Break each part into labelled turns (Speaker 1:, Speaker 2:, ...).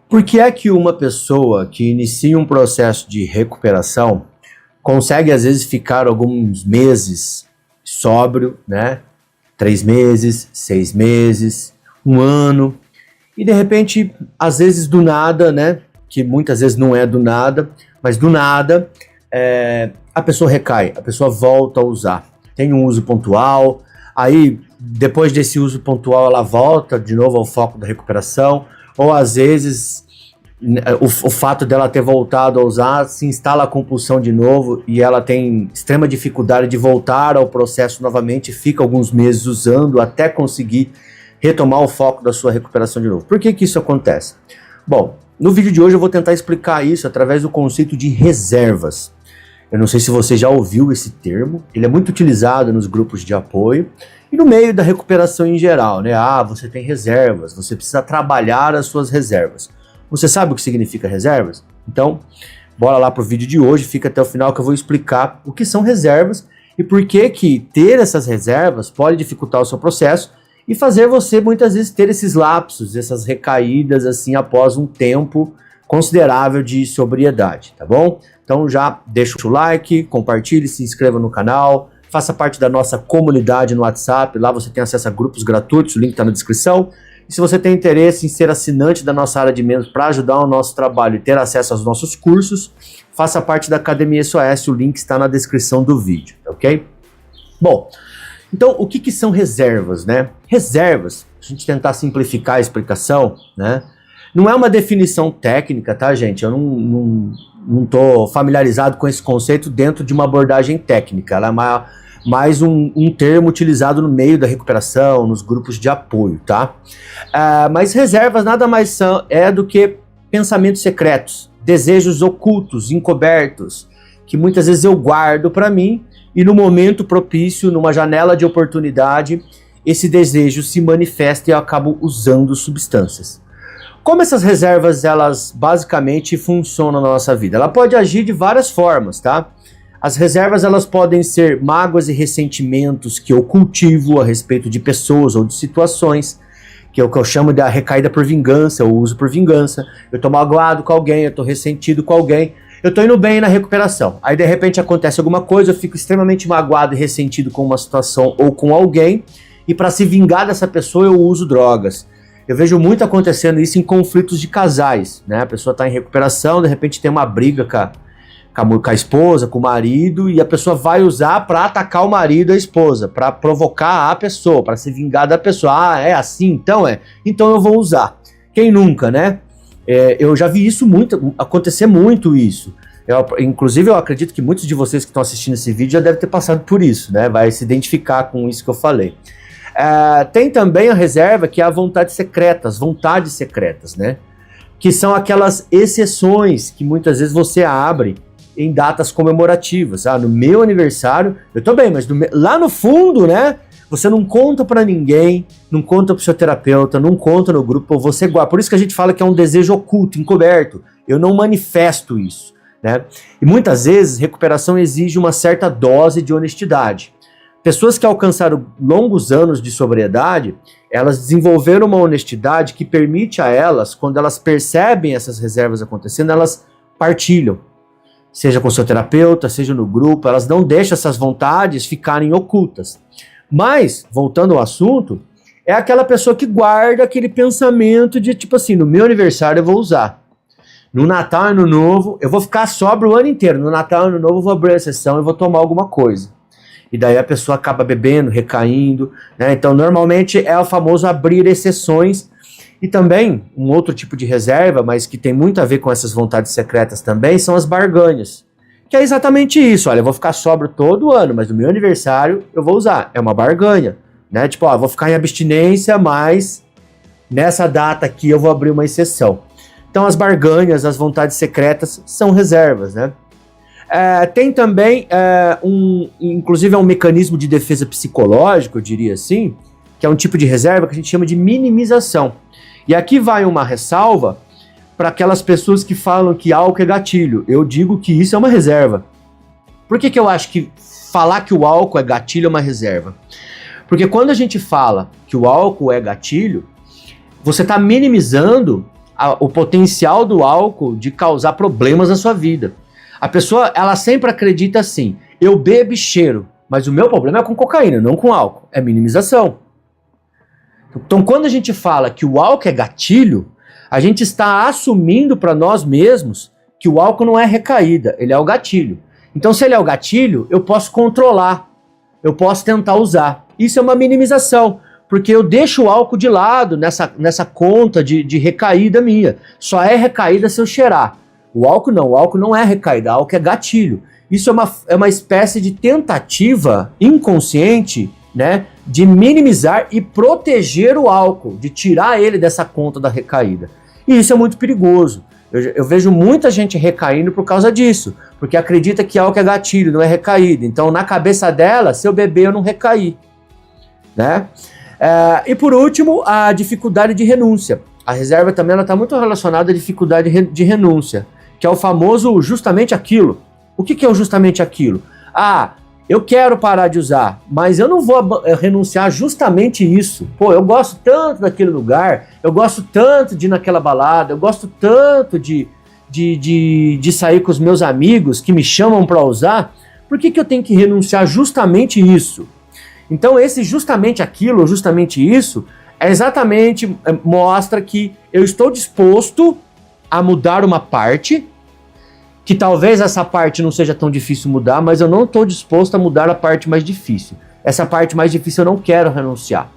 Speaker 1: Por que é que uma pessoa que inicia um processo de recuperação consegue às vezes ficar alguns meses sóbrio, né? 3 meses, 6 meses, 1 ano, e de repente, às vezes do nada, né? Que muitas vezes não é do nada, mas do nada, a pessoa recai, a pessoa volta a usar. Tem um uso pontual, aí depois desse uso pontual ela volta de novo ao foco da recuperação, ou às vezes o fato dela ter voltado a usar, se instala a compulsão de novo e ela tem extrema dificuldade de voltar ao processo novamente, fica alguns meses usando até conseguir retomar o foco da sua recuperação de novo. Por que que isso acontece? Bom, no vídeo de hoje eu vou tentar explicar isso através do conceito de reservas. Eu não sei se você já ouviu esse termo, ele é muito utilizado nos grupos de apoio e no meio da recuperação em geral, né? Ah, você tem reservas, você precisa trabalhar as suas reservas. Você sabe o que significa reservas? Então, bora lá pro vídeo de hoje, fica até o final que eu vou explicar o que são reservas e por que que ter essas reservas pode dificultar o seu processo e fazer você muitas vezes ter esses lapsos, essas recaídas assim após um tempo considerável de sobriedade, tá bom? Então já deixa o like, compartilhe, se inscreva no canal, faça parte da nossa comunidade no WhatsApp, lá você tem acesso a grupos gratuitos, o link está na descrição. E se você tem interesse em ser assinante da nossa área de membros para ajudar o nosso trabalho e ter acesso aos nossos cursos, faça parte da Academia SOS, o link está na descrição do vídeo, ok? Bom, então o que são reservas, né? Reservas, a gente tentar simplificar a explicação, né? Não é uma definição técnica, tá, gente? Eu não tô familiarizado com esse conceito dentro de uma abordagem técnica, ela é mais um termo utilizado no meio da recuperação, nos grupos de apoio, tá? Mas reservas nada mais do que pensamentos secretos, desejos ocultos, encobertos, que muitas vezes eu guardo para mim e no momento propício, numa janela de oportunidade, esse desejo se manifesta e eu acabo usando substâncias. Como essas reservas, elas basicamente funcionam na nossa vida? Ela pode agir de várias formas, tá? As reservas, elas podem ser mágoas e ressentimentos que eu cultivo a respeito de pessoas ou de situações, que é o que eu chamo da recaída por vingança, eu uso por vingança. Eu tô magoado com alguém, eu tô ressentido com alguém, eu tô indo bem na recuperação. Aí de repente acontece alguma coisa, eu fico extremamente magoado e ressentido com uma situação ou com alguém, e para se vingar dessa pessoa eu uso drogas. Eu vejo muito acontecendo isso em conflitos de casais, né? A pessoa tá em recuperação, de repente tem uma briga com a esposa, com o marido, e a pessoa vai usar para atacar o marido e a esposa, para provocar a pessoa, para se vingar da pessoa. Ah, é assim? Então eu vou usar. Quem nunca, né? Eu já vi isso acontecer muito isso. Inclusive eu acredito que muitos de vocês que estão assistindo esse vídeo já devem ter passado por isso, né? Vai se identificar com isso que eu falei. Tem também a reserva, que é a vontade secreta, as vontades secretas, né? Que são aquelas exceções que muitas vezes você abre em datas comemorativas. No meu aniversário, eu tô bem, mas lá no fundo, né, você não conta pra ninguém, não conta pro seu terapeuta, não conta no grupo, você guarda. Por isso que a gente fala que é um desejo oculto, encoberto. Eu não manifesto isso, né? E muitas vezes, recuperação exige uma certa dose de honestidade. Pessoas que alcançaram longos anos de sobriedade, elas desenvolveram uma honestidade que permite a elas, quando elas percebem essas reservas acontecendo, elas partilham. Seja com seu terapeuta, seja no grupo, elas não deixam essas vontades ficarem ocultas. Mas, voltando ao assunto, é aquela pessoa que guarda aquele pensamento de tipo assim, no meu aniversário eu vou usar. No Natal e Ano Novo, eu vou ficar sóbrio o ano inteiro. No Natal e Ano Novo eu vou abrir a exceção e vou tomar alguma coisa. E daí a pessoa acaba bebendo, recaindo, né? Então, normalmente é o famoso abrir exceções. E também, um outro tipo de reserva, mas que tem muito a ver com essas vontades secretas também, são as barganhas. Que é exatamente isso, olha, eu vou ficar sóbrio todo ano, mas no meu aniversário eu vou usar. É uma barganha, né? Tipo, eu vou ficar em abstinência, mas nessa data aqui eu vou abrir uma exceção. Então as barganhas, as vontades secretas são reservas, né? Tem também, inclusive é um mecanismo de defesa psicológico, eu diria assim, que é um tipo de reserva que a gente chama de minimização. E aqui vai uma ressalva para aquelas pessoas que falam que álcool é gatilho. Eu digo que isso é uma reserva. Por que eu acho que falar que o álcool é gatilho é uma reserva? Porque quando a gente fala que o álcool é gatilho, você está minimizando o potencial do álcool de causar problemas na sua vida. A pessoa, ela sempre acredita assim, eu bebo e cheiro, mas o meu problema é com cocaína, não com álcool, é minimização. Então, quando a gente fala que o álcool é gatilho, a gente está assumindo para nós mesmos que o álcool não é recaída, ele é o gatilho. Então, se ele é o gatilho, eu posso controlar, eu posso tentar usar. Isso é uma minimização, porque eu deixo o álcool de lado nessa conta de recaída minha. Só é recaída se eu cheirar. O álcool não é recaída, o álcool é gatilho. Isso é uma espécie de tentativa inconsciente, né, de minimizar e proteger o álcool, de tirar ele dessa conta da recaída. E isso é muito perigoso. Eu vejo muita gente recaindo por causa disso, porque acredita que álcool é gatilho, não é recaída. Então, na cabeça dela, se eu beber, eu não recaí, né? E por último, a dificuldade de renúncia. A reserva também está muito relacionada à dificuldade de renúncia, que é o famoso justamente aquilo. O que é o justamente aquilo? Eu quero parar de usar, mas eu não vou renunciar justamente isso. Pô, eu gosto tanto daquele lugar, eu gosto tanto de ir naquela balada, eu gosto tanto de sair com os meus amigos que me chamam para usar, por que eu tenho que renunciar justamente isso? Então esse justamente aquilo, justamente isso, mostra que eu estou disposto a mudar uma parte, que talvez essa parte não seja tão difícil mudar, mas eu não estou disposto a mudar a parte mais difícil. Essa parte mais difícil eu não quero renunciar.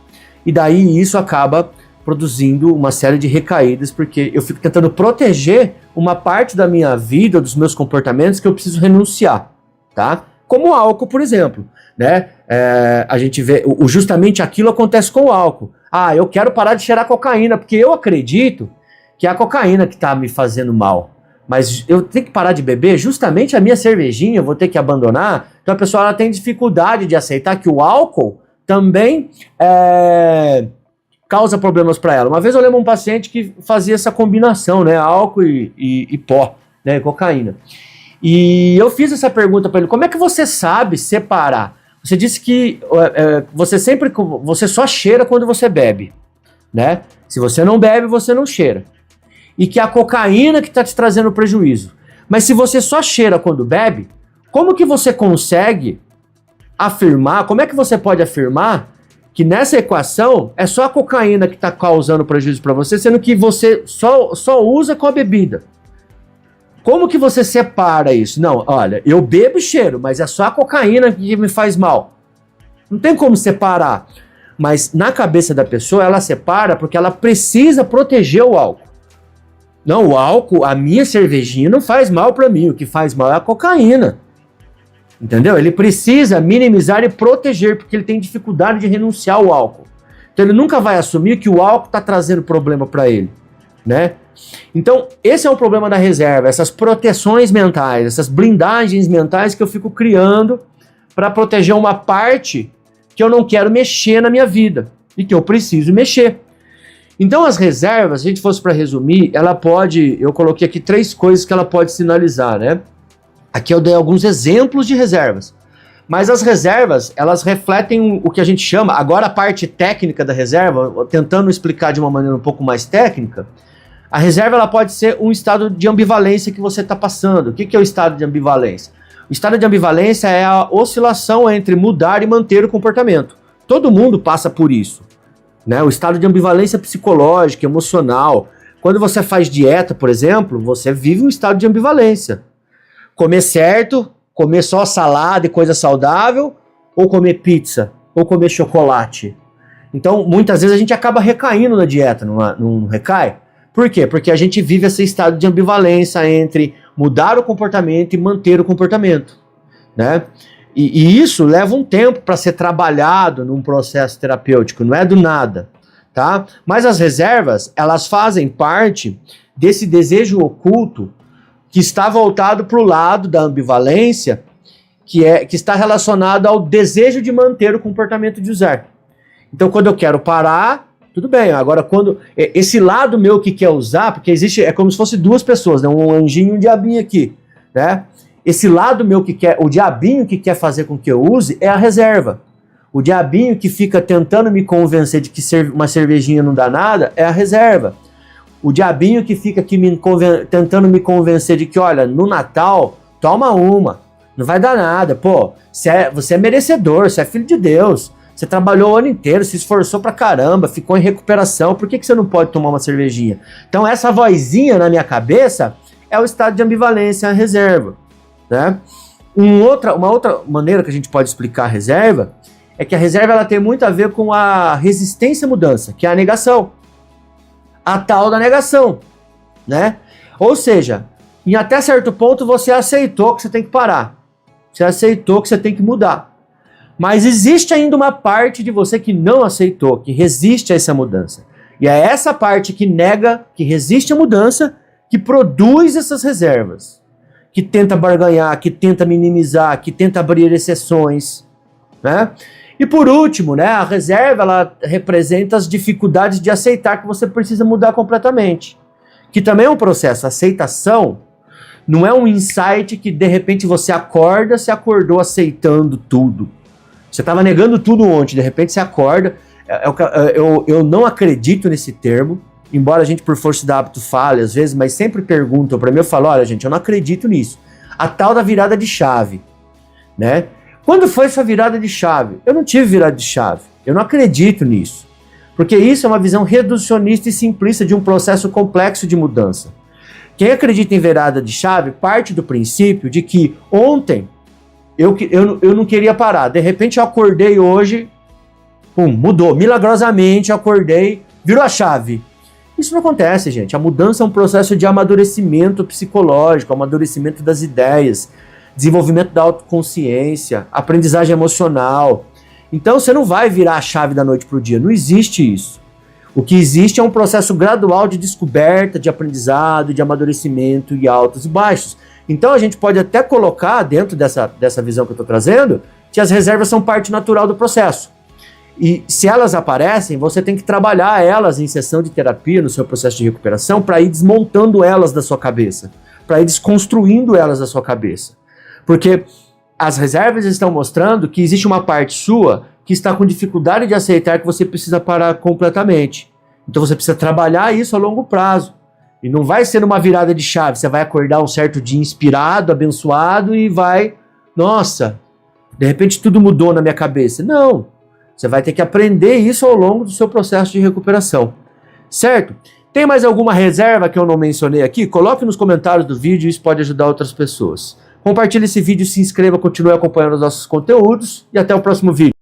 Speaker 1: E daí isso acaba produzindo uma série de recaídas, porque eu fico tentando proteger uma parte da minha vida, dos meus comportamentos que eu preciso renunciar, tá? Como o álcool, por exemplo, né? A gente vê, justamente aquilo acontece com o álcool. Eu quero parar de cheirar cocaína, porque eu acredito que é a cocaína que está me fazendo mal. Mas eu tenho que parar de beber, justamente a minha cervejinha eu vou ter que abandonar. Então a pessoa ela tem dificuldade de aceitar que o álcool também causa problemas para ela. Uma vez eu lembro um paciente que fazia essa combinação, né, álcool e pó, né, cocaína. E eu fiz essa pergunta para ele, como é que você sabe separar? Você disse que você só cheira quando você bebe, né? Se você não bebe, você não cheira. E que a cocaína que está te trazendo prejuízo. Mas se você só cheira quando bebe, como que você consegue afirmar, como é que você pode afirmar que nessa equação é só a cocaína que está causando prejuízo para você, sendo que você só usa com a bebida? Como que você separa isso? Não, olha, eu bebo e cheiro, mas é só a cocaína que me faz mal. Não tem como separar. Mas na cabeça da pessoa, ela separa porque ela precisa proteger o álcool. Não, o álcool, a minha cervejinha não faz mal para mim, o que faz mal é a cocaína. Entendeu? Ele precisa minimizar e proteger, porque ele tem dificuldade de renunciar ao álcool. Então ele nunca vai assumir que o álcool está trazendo problema para ele, né? Então esse é o problema da reserva, essas proteções mentais, essas blindagens mentais que eu fico criando para proteger uma parte que eu não quero mexer na minha vida e que eu preciso mexer. Então as reservas, se a gente fosse para resumir, eu coloquei aqui 3 coisas que ela pode sinalizar, né? Aqui eu dei alguns exemplos de reservas, mas as reservas, elas refletem o que a gente chama, agora a parte técnica da reserva, tentando explicar de uma maneira um pouco mais técnica, a reserva ela pode ser um estado de ambivalência que você está passando. O que é o estado de ambivalência? O estado de ambivalência é a oscilação entre mudar e manter o comportamento. Todo mundo passa por isso, né? O estado de ambivalência psicológica, emocional. Quando você faz dieta, por exemplo, você vive um estado de ambivalência. Comer certo, comer só salada e coisa saudável, ou comer pizza, ou comer chocolate. Então, muitas vezes a gente acaba recaindo na dieta, não recai? Por quê? Porque a gente vive esse estado de ambivalência entre mudar o comportamento e manter o comportamento, né? E isso leva um tempo para ser trabalhado num processo terapêutico, não é do nada, tá? Mas as reservas, elas fazem parte desse desejo oculto que está voltado para o lado da ambivalência, que está relacionado ao desejo de manter o comportamento de usar. Então, quando eu quero parar, tudo bem. Agora, quando esse lado meu que quer usar, porque é como se fosse 2 pessoas, né? Um anjinho e um diabinho aqui, né? Esse lado meu que quer, o diabinho que quer fazer com que eu use, é a reserva. O diabinho que fica tentando me convencer de que uma cervejinha não dá nada é a reserva. O diabinho que fica aqui tentando me convencer de que, olha, no Natal, toma uma, não vai dar nada. Pô, você é merecedor, você é filho de Deus. Você trabalhou o ano inteiro, se esforçou pra caramba, ficou em recuperação. Por que você não pode tomar uma cervejinha? Então essa vozinha na minha cabeça é o estado de ambivalência, a reserva, né? Uma outra maneira que a gente pode explicar a reserva é que a reserva ela tem muito a ver com a resistência à mudança, que é a negação. A tal da negação, né? Ou seja, em até certo ponto você aceitou que você tem que parar. Você aceitou que você tem que mudar. Mas existe ainda uma parte de você que não aceitou, que resiste a essa mudança. E é essa parte que nega, que resiste à mudança, que produz essas reservas. Que tenta barganhar, que tenta minimizar, que tenta abrir exceções, né? E por último, né, a reserva ela representa as dificuldades de aceitar que você precisa mudar completamente. Que também é um processo. A aceitação não é um insight que de repente você acorda, se acordou aceitando tudo. Você estava negando tudo ontem, de repente você acorda. Eu não acredito nesse termo, embora a gente por força do hábito fale às vezes, mas sempre perguntam para mim, eu falo, olha gente, eu não acredito nisso. A tal da virada de chave, né? Quando foi essa virada de chave? Eu não tive virada de chave. Eu não acredito nisso. Porque isso é uma visão reducionista e simplista de um processo complexo de mudança. Quem acredita em virada de chave parte do princípio de que ontem eu não queria parar. De repente eu acordei hoje, mudou. Milagrosamente eu acordei, virou a chave. Isso não acontece, gente. A mudança é um processo de amadurecimento psicológico, amadurecimento das ideias, desenvolvimento da autoconsciência, aprendizagem emocional. Então você não vai virar a chave da noite para o dia, não existe isso. O que existe é um processo gradual de descoberta, de aprendizado, de amadurecimento e altos e baixos. Então a gente pode até colocar dentro dessa visão que eu estou trazendo, que as reservas são parte natural do processo. E se elas aparecem, você tem que trabalhar elas em sessão de terapia, no seu processo de recuperação, para ir desmontando elas da sua cabeça, para ir desconstruindo elas da sua cabeça. Porque as reservas estão mostrando que existe uma parte sua que está com dificuldade de aceitar que você precisa parar completamente. Então você precisa trabalhar isso a longo prazo. E não vai ser uma virada de chave, você vai acordar um certo dia inspirado, abençoado e vai, nossa, de repente tudo mudou na minha cabeça. Não, você vai ter que aprender isso ao longo do seu processo de recuperação. Certo? Tem mais alguma reserva que eu não mencionei aqui? Coloque nos comentários do vídeo, isso pode ajudar outras pessoas. Compartilhe esse vídeo, se inscreva, continue acompanhando os nossos conteúdos e até o próximo vídeo.